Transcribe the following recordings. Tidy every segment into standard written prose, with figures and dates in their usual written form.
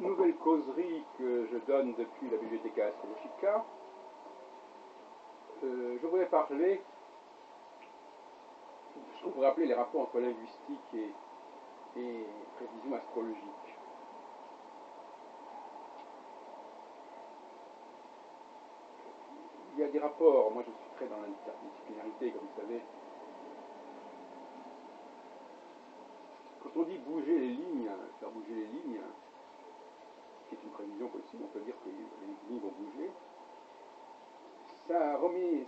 nouvelle causerie que je donne depuis la Bibliotheca Astrologica, je voudrais parler de ce qu'on pourrait appeler les rapports entre linguistique et prévision astrologique. Il y a des rapports, moi je suis très dans l'interdisciplinarité, comme vous savez. Quand on dit bouger les lignes, faire bouger les lignes, qui est une prévision possible, on peut dire que les lignes vont bouger,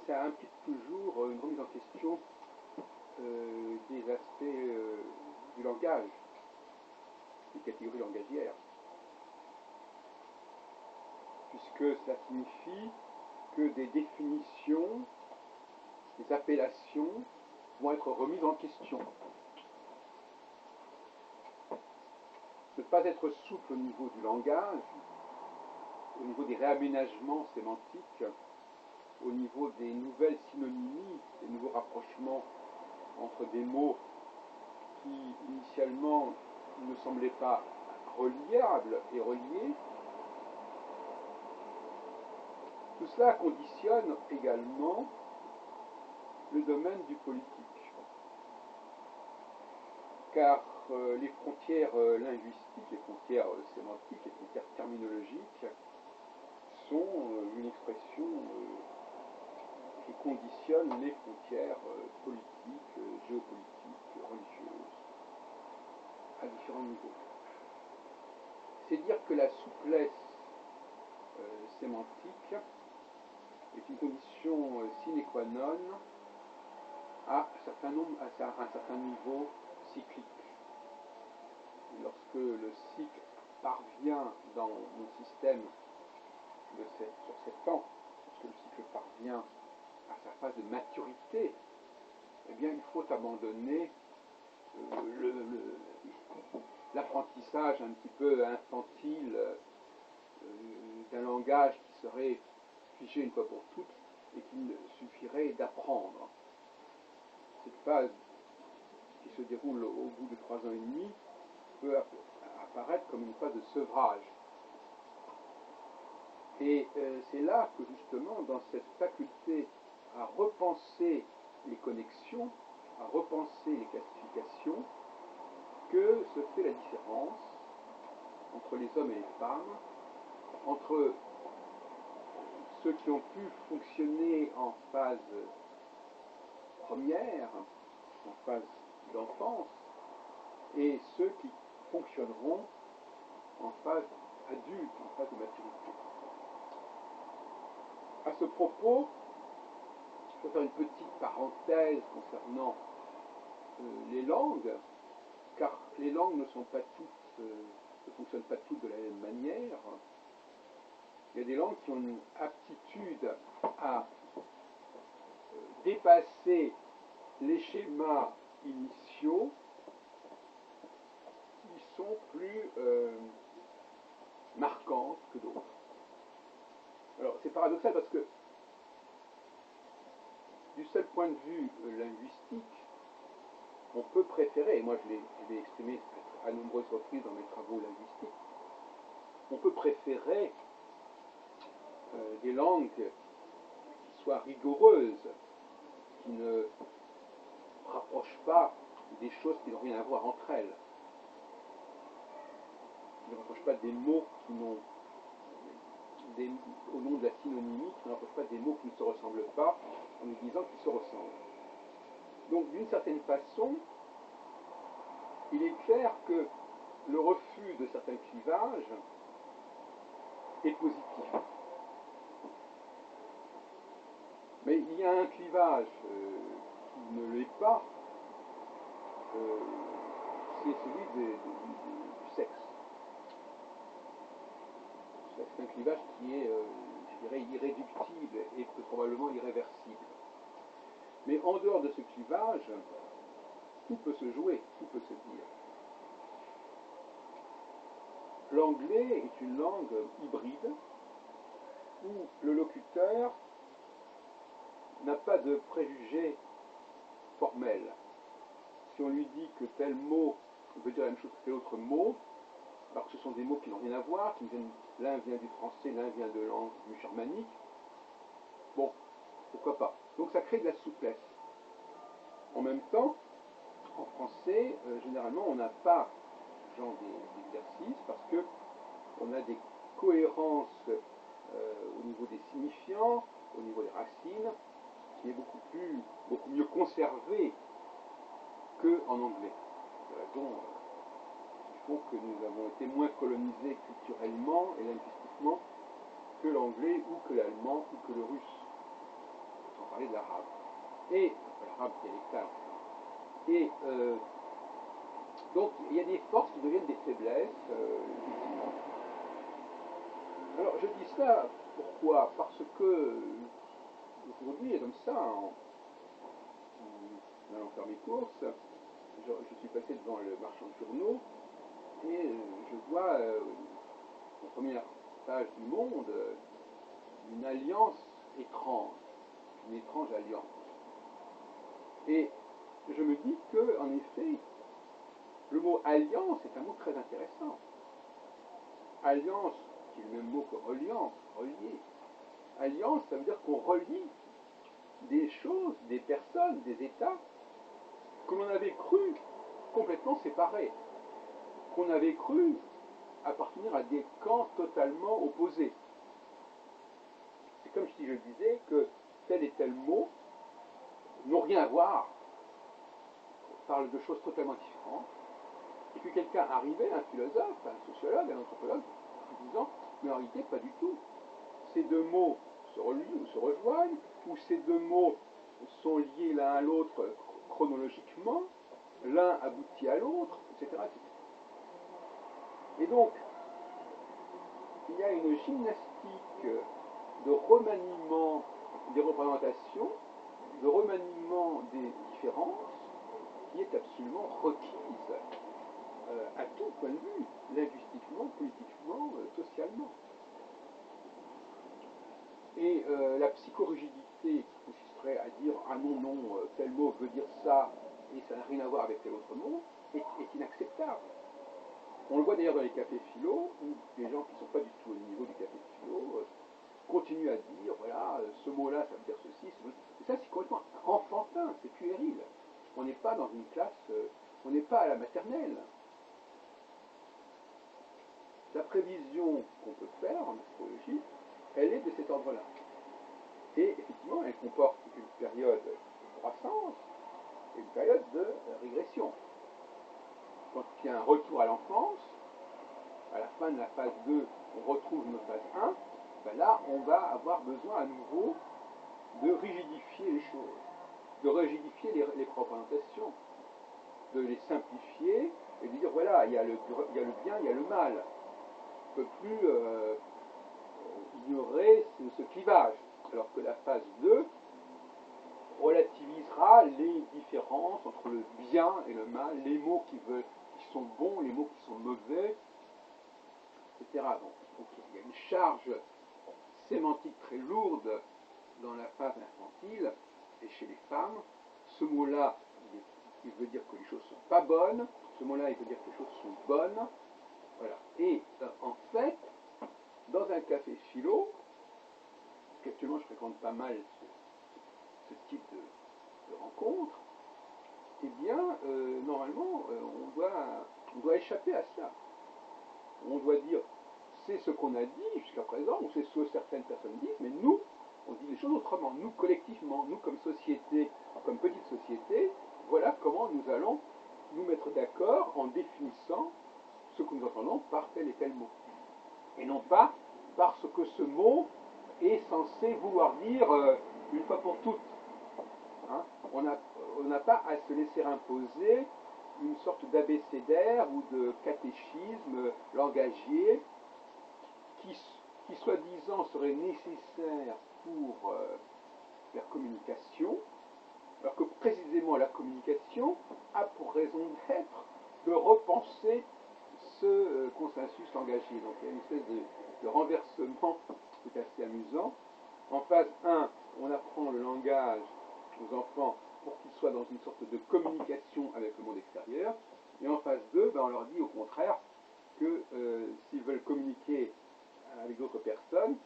ça implique toujours une remise en question des aspects du langage, des catégories langagières. Puisque ça signifie que des définitions, des appellations vont être remises en question. Ne pas être souple au niveau du langage, au niveau des réaménagements sémantiques, au niveau des nouvelles synonymies, des nouveaux rapprochements entre des mots qui initialement ne semblaient pas reliables et reliés. Tout cela conditionne également le domaine du politique. Car les frontières linguistiques, les frontières sémantiques, les frontières terminologiques sont une expression qui conditionne les frontières politiques, géopolitiques, religieuses, à différents niveaux. C'est dire que la souplesse sémantique est une condition sine qua non à un certain niveau cyclique. Lorsque le cycle parvient dans mon système sur 7 ans, lorsque le cycle parvient à sa phase de maturité, eh bien il faut abandonner l'apprentissage un petit peu infantile d'un langage qui serait figé une fois pour toutes et qu'il suffirait d'apprendre. Cette phase qui se déroule au bout de 3 ans et demi peut apparaître comme une phase de sevrage. Et c'est là que justement, dans cette faculté à repenser les connexions, à repenser les classifications, que se fait la différence entre les hommes et les femmes, entre ceux qui ont pu fonctionner en phase première, en phase d'enfance, et ceux qui fonctionneront en phase adulte, en phase de maturité. À ce propos, je vais faire une petite parenthèse concernant les langues, car les langues ne fonctionnent pas toutes de la même manière. Il y a des langues qui ont une aptitude à dépasser les schémas initiaux qui sont plus marquantes que d'autres. Alors c'est paradoxal parce que du seul point de vue linguistique, on peut préférer, et moi je l'ai exprimé à nombreuses reprises dans mes travaux linguistiques, on peut préférer des langues qui soient rigoureuses, qui ne rapprochent pas des choses qui n'ont rien à voir entre elles, qui ne rapprochent pas des mots qui n'ont, au nom de la synonymie, qui ne rapprochent pas des mots qui ne se ressemblent pas, en nous disant qu'ils se ressemblent. Donc d'une certaine façon, il est clair que le refus de certains clivages est positif. Mais il y a un clivage qui ne l'est pas, c'est celui du sexe. C'est un clivage qui est, je dirais, irréductible et probablement irréversible. Mais en dehors de ce clivage, tout peut se jouer, tout peut se dire. L'anglais est une langue hybride où le locuteur n'a pas de préjugés formels. Si on lui dit que tel mot veut dire la même chose que tel autre mot, alors que ce sont des mots qui n'ont rien à voir, l'un vient du français, l'un vient de langue du germanique. Bon, pourquoi pas. Donc ça crée de la souplesse. En même temps, en français, généralement, on n'a pas ce genre d'exercice parce que on a des cohérences au niveau des signifiants, au niveau des racines, qui est beaucoup mieux conservé qu'en anglais. C'est la raison qui font que nous avons été moins colonisés culturellement et linguistiquement que l'anglais ou que l'allemand ou que le russe, sans parler de l'arabe. Et l'arabe dialectal. Et donc il y a des forces qui deviennent des faiblesses, effectivement. Alors je dis ça, pourquoi? Parce que aujourd'hui, comme ça, en allant faire mes courses, je suis passé devant le marchand de journaux et je vois la première page du Monde une alliance étrange, une étrange alliance. Et je me dis que, en effet, le mot alliance est un mot très intéressant. Alliance, qui est le même mot que reliance, relier. Alliance, ça veut dire qu'on relie des choses, des personnes, des États que l'on avait cru complètement séparés, qu'on avait cru appartenir à des camps totalement opposés. C'est comme si je disais que tel et tel mot n'ont rien à voir, parlent de choses totalement différentes, et puis quelqu'un arrivait, un philosophe, un sociologue, un anthropologue, en disant, mais en réalité pas du tout. Ces deux mots se relient ou se rejoignent, ou ces deux mots sont liés l'un à l'autre chronologiquement, l'un aboutit à l'autre, etc., etc. Et donc, il y a une gymnastique de remaniement des représentations, de remaniement des différences, qui est absolument requise à tout point de vue, linguistiquement, politiquement, socialement. Et la psychorigidité qui consisterait à dire ah non, non, tel mot veut dire ça et ça n'a rien à voir avec tel autre mot, est inacceptable. On le voit d'ailleurs dans les cafés philo, où des gens qui ne sont pas du tout au niveau du café philo continuent à dire voilà, ce mot-là ça veut dire ceci, et ça c'est complètement enfantin, c'est puéril. On n'est pas dans une classe, on n'est pas à la maternelle. La prévision qu'on peut faire en astrologie, elle est de cet ordre-là. Et effectivement, elle comporte une période de croissance et une période de régression. Quand il y a un retour à l'enfance, à la fin de la phase 2, on retrouve une phase 1, ben là, on va avoir besoin à nouveau de rigidifier les choses, de rigidifier les représentations, de les simplifier et de dire voilà, il y a le bien, il y a le mal. On ne peut plus ignorer ce clivage, alors que la phase 2 relativisera les différences entre le bien et le mal, les mots qui sont bons, les mots qui sont mauvais, etc. Donc il y a une charge sémantique très lourde dans la phase infantile et chez les femmes. Ce mot-là, il veut dire que les choses ne sont pas bonnes, ce mot-là, il veut dire que les choses sont bonnes. Voilà. Et en fait, dans un café philo, qu'actuellement je fréquente pas mal ce type de rencontre, eh bien, normalement, on doit échapper à cela. On doit dire, c'est ce qu'on a dit jusqu'à présent, ou c'est ce que certaines personnes disent, mais nous, on dit les choses autrement. Nous, collectivement, nous, comme société, comme petite société, voilà comment nous allons nous mettre d'accord en définissant ce que nous entendons par tel et tel mot. Et non pas parce que ce mot est censé vouloir dire une fois pour toutes. Hein, on n'a pas à se laisser imposer une sorte d'abécédaire ou de catéchisme langagier qui soi-disant serait nécessaire pour la communication, alors que précisément la communication a pour raison d'être de repenser ce consensus engagé. Donc il y a une espèce de renversement qui est assez amusant. En phase 1, on apprend le langage aux enfants pour qu'ils soient dans une sorte de communication avec le monde extérieur. Et en phase 2, on leur dit au contraire, que s'ils veulent communiquer avec d'autres personnes,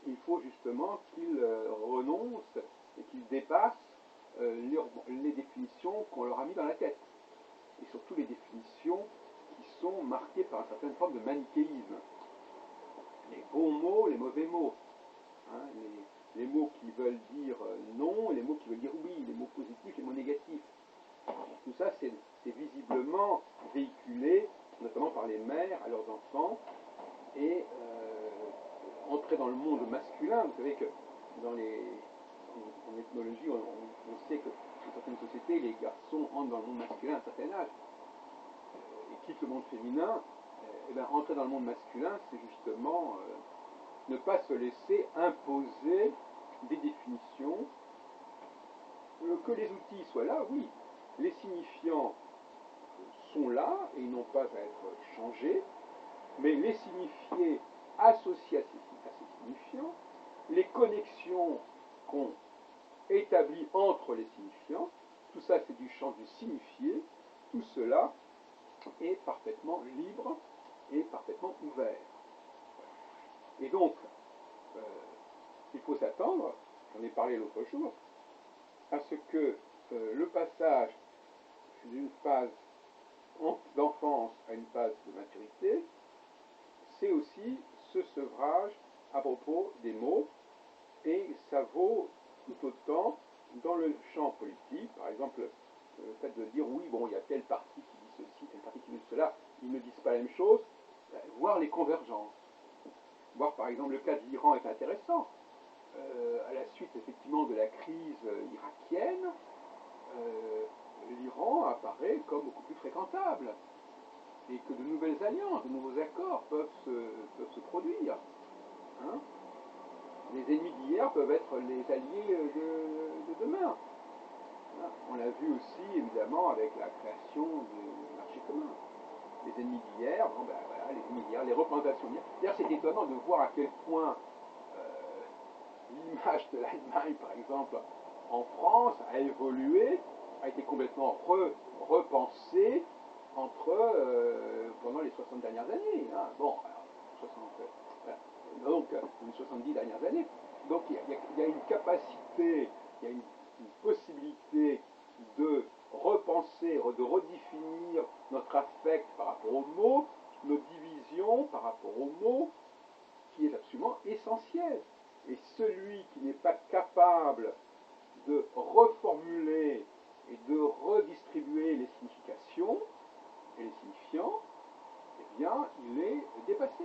il faut justement qu'ils renoncent et qu'ils dépassent les définitions qu'on leur a mis dans la tête. Et surtout les définitions qui sont marquées par une certaine forme de manichéisme. Les bons mots, les mauvais mots. Hein, les mots qui veulent dire non, et les mots qui veulent dire oui, les mots positifs, les mots négatifs. Tout ça, c'est visiblement véhiculé, notamment par les mères à leurs enfants, et entrer dans le monde masculin. Vous savez que en ethnologie, on sait que dans certaines sociétés, les garçons entrent dans le monde masculin à un certain âge et quittent le monde féminin. Et bien, entrer dans le monde masculin, c'est justement ne pas se laisser imposer des définitions, que les outils soient là, oui, les signifiants sont là et ils n'ont pas à être changés, mais les signifiés associés à ces signifiants, les connexions qu'on établit entre les signifiants, tout ça c'est du champ du signifié, tout cela est parfaitement libre et parfaitement ouvert. Et donc, il faut s'attendre, j'en ai parlé l'autre jour, à ce que le passage d'une phase d'enfance à une phase de maturité, c'est aussi ce sevrage à propos des mots, et ça vaut tout autant dans le champ politique. Par exemple, le fait de dire oui, bon, il y a telle partie qui dit ceci, telle partie qui dit cela, ils ne disent pas la même chose, voir les convergences. Voir par exemple le cas de l'Iran est intéressant. À la suite effectivement de la crise irakienne, l'Iran apparaît comme beaucoup plus fréquentable et que de nouvelles alliances, de nouveaux accords peuvent se produire. Hein, les ennemis d'hier peuvent être les alliés de demain. Hein, on l'a vu aussi évidemment avec la création du marché commun. Les ennemis d'hier, bon, ben, voilà, les ennemis d'hier, les représentations d'hier. D'ailleurs, c'est étonnant de voir à quel point l'image de l'Allemagne, par exemple, en France, a évolué, a été complètement repensée pendant les 60 dernières années. Hein. Bon, alors, 60, voilà. Donc, les 70 dernières années. Donc, il y a une capacité, il y a une possibilité de repenser, de redéfinir notre affect par rapport aux mots, nos divisions par rapport aux mots, qui est absolument essentiel. Et celui qui n'est pas capable de reformuler et de redistribuer les significations et les signifiants, eh bien, il est dépassé.